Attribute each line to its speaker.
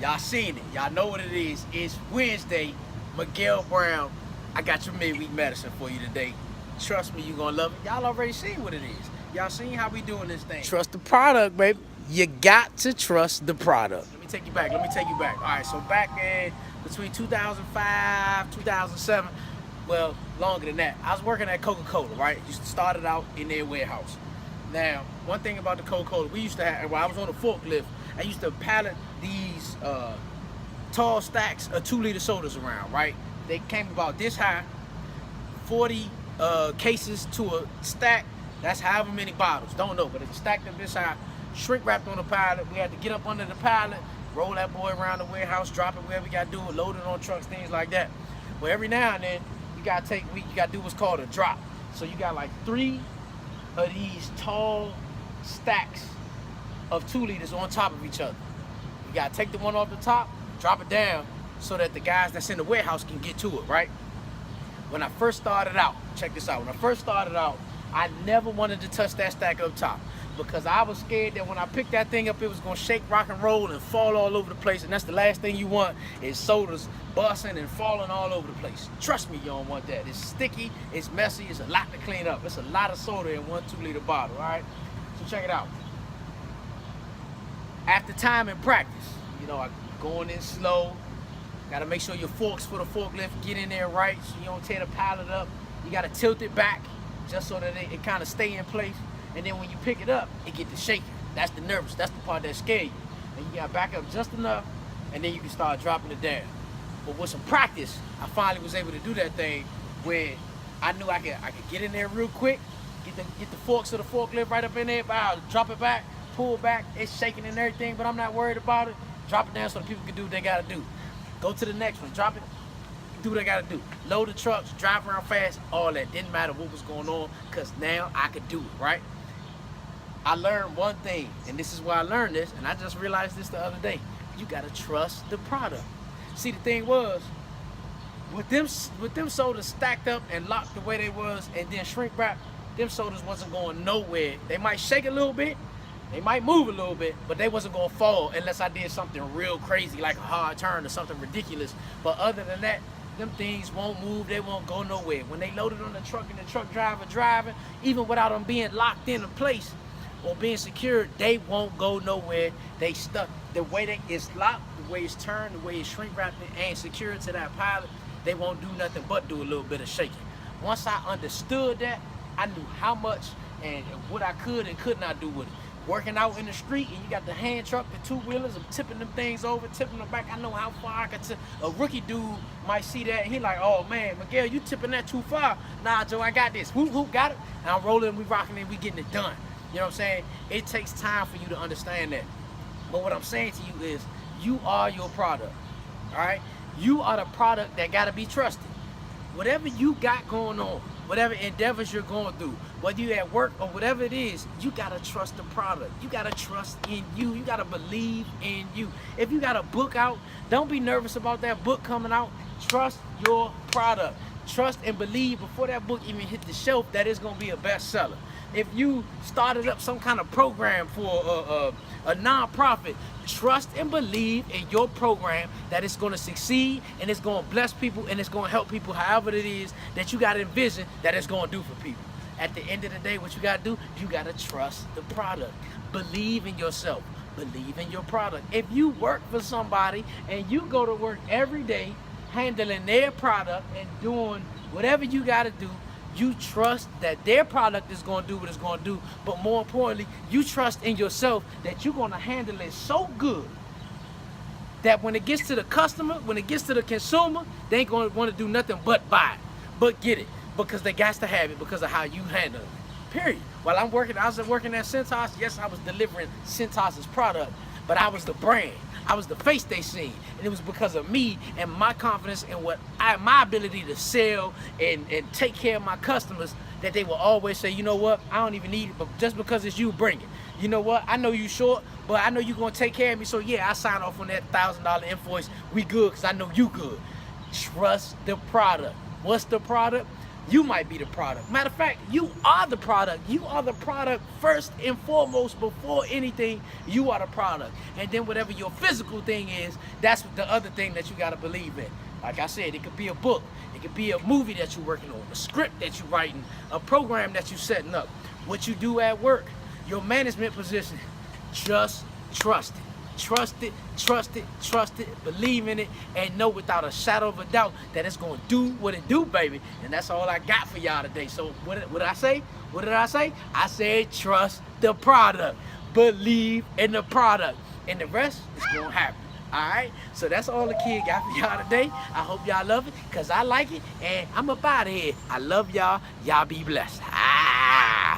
Speaker 1: Y'all seen it. Y'all know what it is. It's Wednesday. Miguel Brown. I got your midweek medicine for you today. Trust me, you're going to love it. Y'all already seen what it is. Y'all seen how we doing this thing. Trust the product, baby. You got to trust the product. Let me take you back. All right, so back in between 2005, 2007, well, longer than that, I was working at Coca-Cola, right? Used to start it out in their warehouse. Now, one thing about the Coca-Cola, we used to have, while I was on the forklift, I used to pallet these tall stacks of 2-liter sodas around, right? They came about this high, 40 cases to a stack. That's however many bottles, don't know, but it's stacked up this high, shrink wrapped on the pallet. We had to get up under the pallet, roll that boy around the warehouse, drop it wherever we got to do it, load it on trucks, things like that. Well, every now and then, you got to do what's called a drop. So you got like 3 of these tall stacks of 2 liters on top of each other. You gotta take the one off the top, drop it down, so that the guys that's in the warehouse can get to it, right? When I first started out, check this out, when I first started out, I never wanted to touch that stack up top because I was scared that when I picked that thing up, it was gonna shake, rock and roll, and fall all over the place, and that's the last thing you want is sodas busting and falling all over the place. Trust me, you don't want that. It's sticky, it's messy, it's a lot to clean up. It's a lot of soda in 1 2-liter bottle, all right? So check it out. After time and practice, you know, I'm going in slow. Gotta make sure your forks for the forklift get in there right so you don't tear the pallet up. You gotta tilt it back just so that it kind of stay in place. And then when you pick it up, it get to shaking. That's the nervous, that's the part that scares you. And you gotta back up just enough, and then you can start dropping it down. But with some practice, I finally was able to do that thing where I knew I could get in there real quick, get the forks of the forklift right up in there, drop it back, pull back, it's shaking and everything, but I'm not worried about it. Drop it down so the people can do what they gotta do. Go to the next one, drop it, do what they gotta do. Load the trucks, drive around fast, all that. Didn't matter what was going on, because now I could do it, right? I learned one thing, and this is why I learned this, and I just realized this the other day. You gotta trust the product. See, the thing was, with them sodas stacked up and locked the way they was, and then shrink wrapped, them sodas wasn't going nowhere. They might shake a little bit, they might move a little bit, but they wasn't gonna fall unless I did something real crazy, like a hard turn or something ridiculous. But other than that, them things won't move, they won't go nowhere. When they loaded on the truck and the truck driver driving, even without them being locked into place or being secured, they won't go nowhere. They stuck. The way it's locked, the way it's turned, the way it's shrink wrapped and secured to that pallet, they won't do nothing but do a little bit of shaking. Once I understood that, I knew how much and what I could and could not do with it. Working out in the street and you got the hand truck, the 2-wheelers, I'm tipping them things over, tipping them back. I know how far I could tip. A rookie dude might see that and he like, oh man, Miguel, you tipping that too far. Nah, Joe, I got this. Whoop, whoop, got it. And I'm rolling, we rocking it, we getting it done. You know what I'm saying? It takes time for you to understand that. But what I'm saying to you is, you are your product, all right? You are the product that gotta be trusted. Whatever you got going on, whatever endeavors you're going through, whether you're at work or whatever it is, you gotta trust the product. You gotta trust in you. You gotta believe in you. If you got a book out, don't be nervous about that book coming out. Trust your product. Trust and believe before that book even hit the shelf that it's gonna be a bestseller. If you started up some kind of program for a non-profit, trust and believe in your program that it's going to succeed and it's going to bless people and it's going to help people however it is that you got to envision that it's going to do for people. At the end of the day, what you got to do, you got to trust the product. Believe in yourself. Believe in your product. If you work for somebody and you go to work every day handling their product and doing whatever you got to do, you trust that their product is going to do what it's going to do, but more importantly, you trust in yourself that you're going to handle it so good that when it gets to the customer, when it gets to the consumer, they ain't going to want to do nothing but buy it, but get it, because they got to have it because of how you handle it, period. While I was working at Cintas, yes, I was delivering Cintas's product, but I was the brand. I was the face they seen, and it was because of me and my confidence in my ability to sell and take care of my customers that they will always say, you know what, I don't even need it, but just because it's you, bring it. You know what, I know you short, but I know you're going to take care of me, so yeah, I sign off on that $1,000 invoice. We good because I know you good. Trust the product. What's the product? You might be the product. Matter of fact, you are the product. You are the product first and foremost. Before anything, you are the product. And then whatever your physical thing is, that's the other thing that you got to believe in. Like I said, it could be a book. It could be a movie that you're working on, a script that you're writing, a program that you're setting up, what you do at work, your management position. Just trust it. Trust it, trust it, trust it, believe in it, and know without a shadow of a doubt that it's going to do what it do, baby. And that's all I got for y'all today. So what did I say? What did I say? I said trust the product. Believe in the product. And the rest is going to happen. All right? So that's all the kid got for y'all today. I hope y'all love it because I like it. And I'm up out of here. I love y'all. Y'all be blessed.